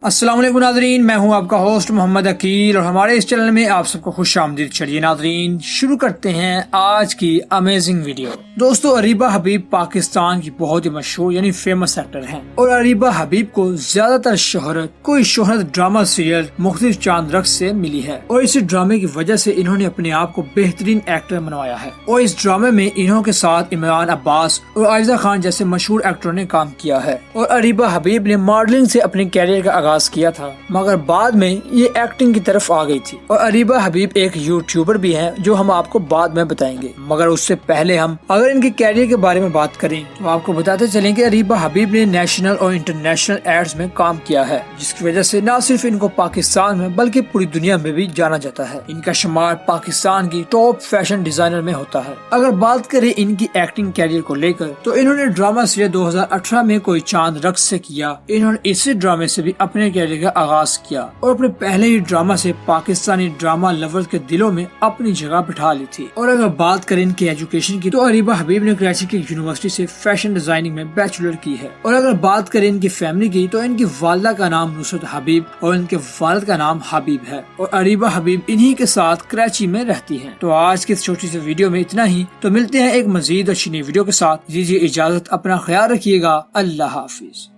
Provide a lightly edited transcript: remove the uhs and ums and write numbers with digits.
السلام علیکم ناظرین، میں ہوں آپ کا ہوسٹ محمد عقیل اور ہمارے اس چینل میں آپ سب کو خوش آمدید۔ چلیے ناظرین شروع کرتے ہیں آج کی امیزنگ ویڈیو۔ دوستو، اریبہ حبیب پاکستان کی بہت ہی مشہور یعنی فیمس ایکٹر ہیں، اور اریبہ حبیب کو زیادہ تر شہرت ڈرامہ سیریل مختلف چاند رقص سے ملی ہے، اور اسی ڈرامے کی وجہ سے انہوں نے اپنے آپ کو بہترین ایکٹر منوایا ہے۔ اور اس ڈرامے میں انہوں کے ساتھ عمران عباس اور عائزہ خان جیسے مشہور ایکٹروں نے کام کیا ہے۔ اور اریبہ حبیب نے ماڈلنگ سے اپنے کیریئر کا آغاز کیا تھا، مگر بعد میں یہ ایکٹنگ کی طرف آ گئی تھی۔ اور اریبہ حبیب ایک یوٹیوبر بھی ہیں جو ہم آپ کو بعد میں بتائیں گے، مگر اس سے پہلے ہم اگر ان کے کیریئر کے بارے میں بات کریں تو آپ کو بتاتے چلیں کہ اریبہ حبیب نے نیشنل اور انٹرنیشنل ایڈز میں کام کیا ہے، جس کی وجہ سے نہ صرف ان کو پاکستان میں بلکہ پوری دنیا میں بھی جانا جاتا ہے۔ ان کا شمار پاکستان کی ٹاپ فیشن ڈیزائنر میں ہوتا ہے۔ اگر بات کریں ان کی ایکٹنگ کیریئر کو لے کر تو انہوں نے ڈرامہ سیریل 2018 میں کوئی چاند رقص سے کیا۔ انہوں نے اسی ڈرامے سے بھی اپنے کیریئر کا آغاز کیا اور اپنے پہلے ہی ڈرامہ سے پاکستانی ڈرامہ لورز کے دلوں میں اپنی جگہ بٹھا لی تھی۔ اور اگر بات کریں ان کی ایجوکیشن کی تو اریبہ حبیب نے کراچی کی یونیورسٹی سے فیشن ڈیزائننگ میں بیچلر کی ہے۔ اور اگر بات کریں ان کی فیملی کی تو ان کی والدہ کا نام نصرت حبیب اور ان کے والد کا نام حبیب ہے، اور اریبہ حبیب انہی کے ساتھ کراچی میں رہتی ہیں۔ تو آج کی اس چھوٹی سی ویڈیو میں اتنا ہی، تو ملتے ہیں ایک مزید اچھی نئی ویڈیو کے ساتھ۔ دیجیے اجازت، اپنا خیال رکھیے گا، اللہ حافظ۔